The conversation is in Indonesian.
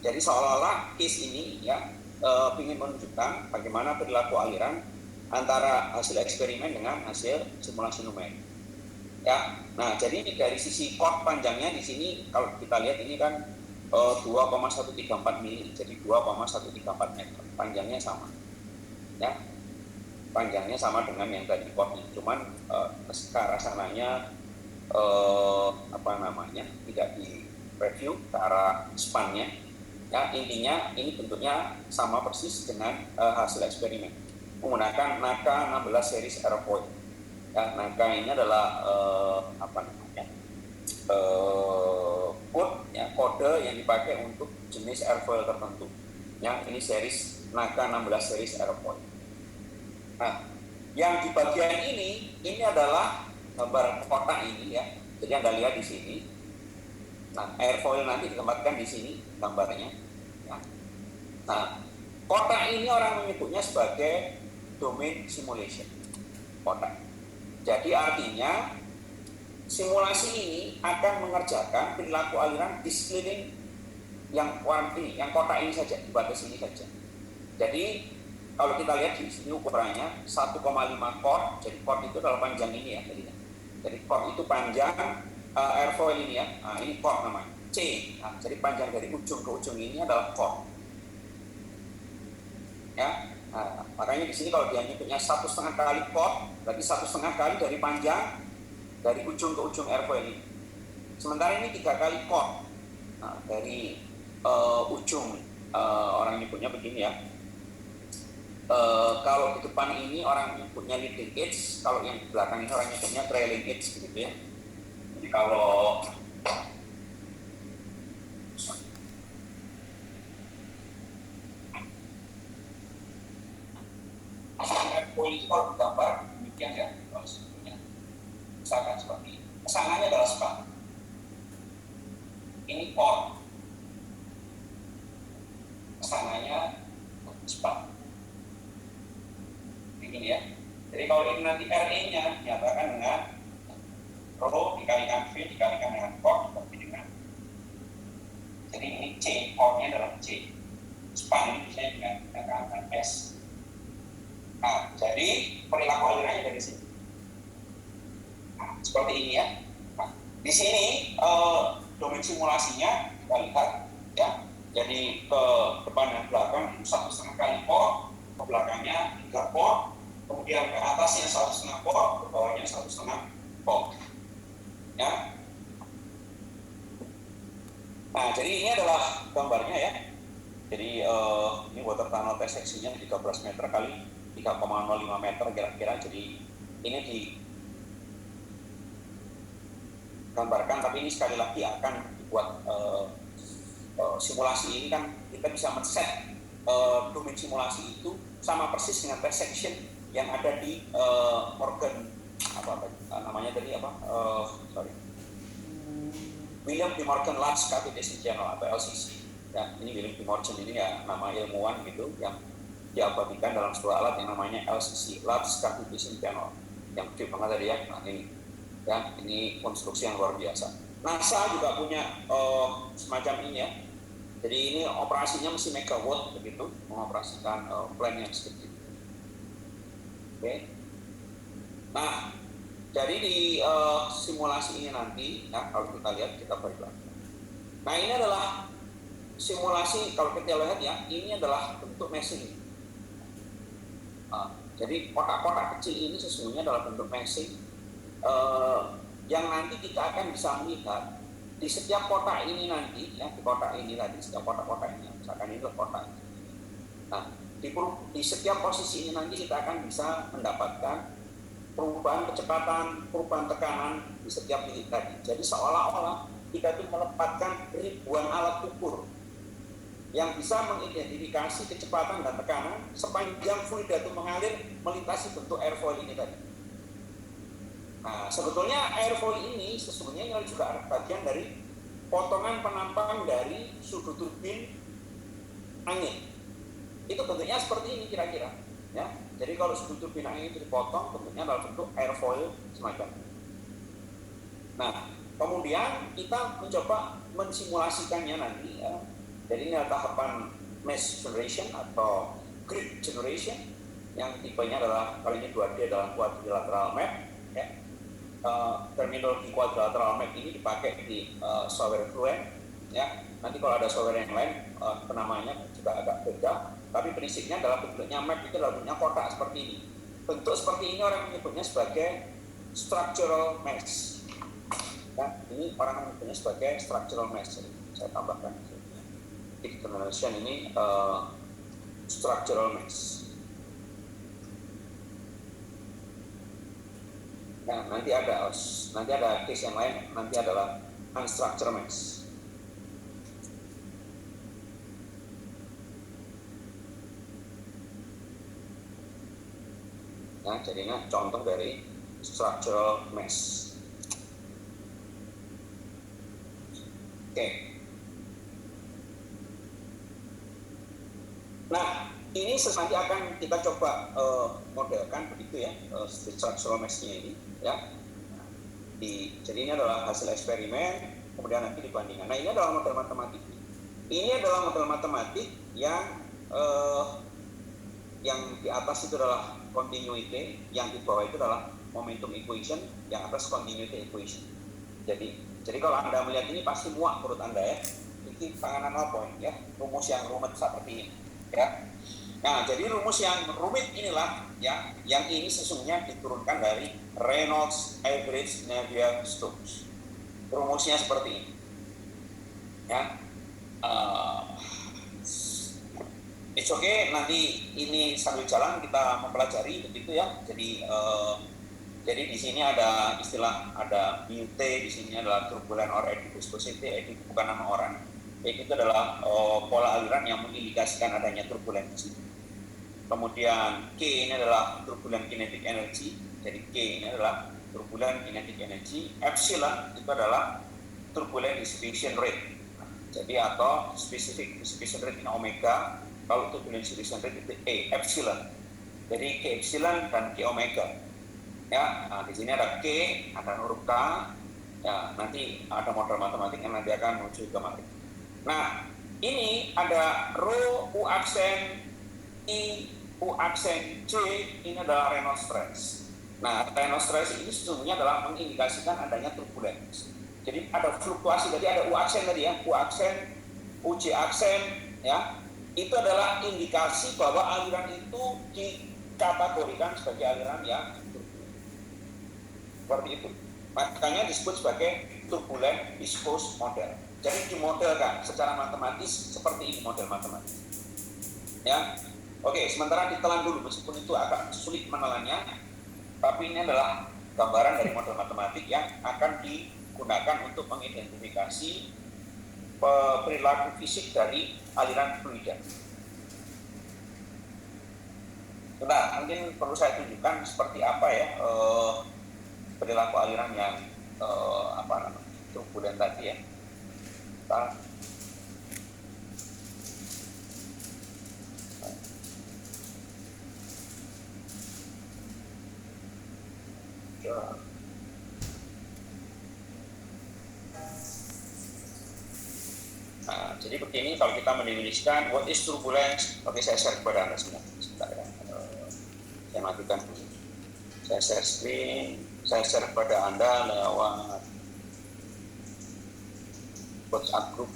Jadi seolah-olah case ini ya ingin menunjukkan bagaimana perilaku aliran antara hasil eksperimen dengan hasil simulasi numerik. Ya, nah jadi dari sisi chord panjangnya di sini kalau kita lihat ini kan 2,134 mili, jadi 2,134 meter, panjangnya sama. Ya, panjangnya sama dengan yang tadi chordnya, cuman ke arah sananya tidak di review ke arah spannya. Ya, intinya ini bentuknya sama persis dengan hasil eksperimen menggunakan NACA 16 series airfoil. Ya, NACA ini adalah kode yang dipakai untuk jenis airfoil tertentu. Ya, ini series NACA 16 series airfoil. Nah, yang di bagian ini adalah gambar kotak ini ya. Jadi Anda lihat di sini. Nah, airfoil nanti ditempatkan di sini gambarnya. Ya. Nah, kotak ini orang menyebutnya sebagai domain simulation. Kotak. Jadi artinya simulasi ini akan mengerjakan perilaku aliran di sekeliling yang warna ini, yang kotak ini saja, di batas ini saja. Jadi kalau kita lihat di sini ukurannya 1,5 chord, jadi chord itu adalah panjang ini ya tadinya. Jadi chord itu panjang airfoil ini ya, nah, ini chord namanya C. Nah, jadi panjang dari ujung ke ujung ini adalah chord. Ya, nah, makanya di sini kalau dia nyebutnya 1,5 kali chord, berarti 1,5 kali dari panjang dari ujung ke ujung airfoil ini. Sementara ini 3 kali chord, nah, dari ujung orang nyebutnya begini ya. Kalau di depan ini orang nyebutnya leading edge, kalau yang di belakang ini orang nyebutnya trailing edge gitu ya. Jadi kalau polisi kalau gambar demikian ya, kalau sebetulnya misalkan seperti ini. Pesanannya adalah span. Ini chord. Pesanannya span. Ini ya. Jadi kalau ini nanti RE-nya dinyatakan dengan rho dikalikan V dikalikan dengan chord seperti dengan. Jadi ini C, chordnya adalah C. Span ini bisa dengan S. Nah, jadi perilaku alirannya dari sini. Nah, seperti ini ya. Nah, di sini domain simulasinya kita lihat ya. Jadi ke depan dan belakang 1,5 kali chord, ke belakangnya 3 chord, kemudian ke atasnya 1,5 chord, ke bawahnya 1,5 chord. Ya. Nah, jadi ini adalah gambarnya ya. Jadi ini water tunnel test seksinya 13 meter kali 3,05 meter kira-kira. Jadi ini digambarkan, tapi ini sekali lagi akan dibuat simulasi ini kan kita bisa men-set domain simulasi itu sama persis dengan test section yang ada di Morgan William D. Morgan Large Cavitation Channel atau LCC. Ya, ini William D. Morgan ini ya nama ilmuwan gitu yang diabadikan dalam sebuah alat yang namanya LCC, Large Cavitation Channel, yang gede banget tadi ya. Nah ini konstruksi yang luar biasa. NASA juga punya semacam ini ya. Jadi ini operasinya mesti megawatt begitu, mengoperasikan plan yang seperti itu. Oke. Nah, jadi di simulasi ini nanti, ya, kalau kita lihat kita balik lagi. Nah, ini adalah simulasi, kalau kita lihat ya, ini adalah bentuk meshing. Jadi kotak-kotak kecil ini sesungguhnya adalah bentuk meshing yang nanti kita akan bisa melihat di setiap kotak ini nanti, ya, di kotak ini tadi, setiap kotak-kotak ini, misalkan ini kotak ini. Nah, di setiap posisi ini nanti kita akan bisa mendapatkan perubahan kecepatan, perubahan tekanan di setiap titik tadi. Jadi seolah-olah kita itu menempatkan ribuan alat ukur yang bisa mengidentifikasi kecepatan dan tekanan sepanjang fluida itu mengalir melintasi bentuk airfoil ini tadi. Nah, sebetulnya airfoil ini sesungguhnya juga bagian dari potongan penampang dari sudut turbin angin. Itu bentuknya seperti ini kira-kira, ya. Jadi kalau sudut turbin angin itu dipotong, bentuknya adalah bentuk airfoil semacam ini. Nah, kemudian kita mencoba mensimulasikannya nanti, ya, Jadi ini adalah tahapan mesh generation atau grid generation yang tipenya adalah kali ini 2D adalah quadrilateral map. Ya. Terminologi quadrilateral map ini dipakai di software Fluent. Ya. Nanti kalau ada software yang lain penamanya juga agak beda, tapi prinsipnya adalah bentuknya map itu adalah bentuknya kotak seperti ini. Bentuk seperti ini orang menyebutnya sebagai structural mesh. Ya, ini orang menyebutnya sebagai structural mesh. Saya tambahkan. Generation ini structural mesh. Nah, nanti ada case yang lain, nanti adalah unstructured mesh. Nah, jadinya contoh dari structural mesh. Oke. Nah, ini nanti akan kita coba modelkan begitu ya, structural mesh-nya ini ya. Jadi ini adalah hasil eksperimen, kemudian nanti dibandingkan. Nah, ini adalah model matematik. Ini adalah model matematik yang di atas itu adalah continuity, yang di bawah itu adalah momentum equation, yang atas continuity equation. Jadi kalau Anda melihat ini pasti muak menurut Anda ya. Ini panganan apa ya? Rumus yang rumit seperti ini. Ya. Nah, jadi rumus yang rumit inilah ya, yang ini sesungguhnya diturunkan dari Reynolds Average Navier-Stokes. Rumusnya seperti ini. Ya. It's okay, nanti ini sambil jalan kita mempelajari begitu ya. Jadi di sini ada istilah, ada MUT, di sini adalah turbulent or eddy viscosity. Eddy bukan nama orang. Itu adalah pola aliran yang mengindikasikan adanya turbulensi. Kemudian K ini adalah turbulent kinetic energy. Jadi K ini adalah turbulent kinetic energy. Epsilon itu adalah turbulent dissipation rate. Jadi atau specific dissipation rate in omega. Kalau turbulent dissipation rate itu E, epsilon. Jadi K epsilon dan K omega. Ya, nah, di sini ada K, ada huruf K. Ya, nanti ada model matematik yang nanti akan menuju ke matematik. Nah, ini ada rho U aksen I, U aksen J, ini adalah Reynolds stress. Nah, Reynolds stress ini sesungguhnya adalah mengindikasikan adanya turbulence. Jadi ada fluktuasi, jadi ada U aksen tadi ya, U aksen, UJ aksen, ya. Itu adalah indikasi bahwa aliran itu dikategorikan sebagai aliran yang turbulent. Seperti itu. Makanya disebut sebagai turbulent viscous model. Jadi dimodelkan secara matematis seperti ini model matematis. Ya, oke. Sementara ditelan dulu, meskipun itu agak sulit menelannya, tapi ini adalah gambaran dari model matematik yang akan digunakan untuk mengidentifikasi perilaku fisik dari aliran fluida. Nah, mungkin perlu saya tunjukkan seperti apa ya perilaku aliran yang turbulent tadi ya. Nah, jadi begini kalau kita menuliskan what is turbulence, oke saya share kepada Anda semua. Sebentar ya. Saya matikan dulu. Saya share screen, saya share kepada Anda lewat WhatsApp group.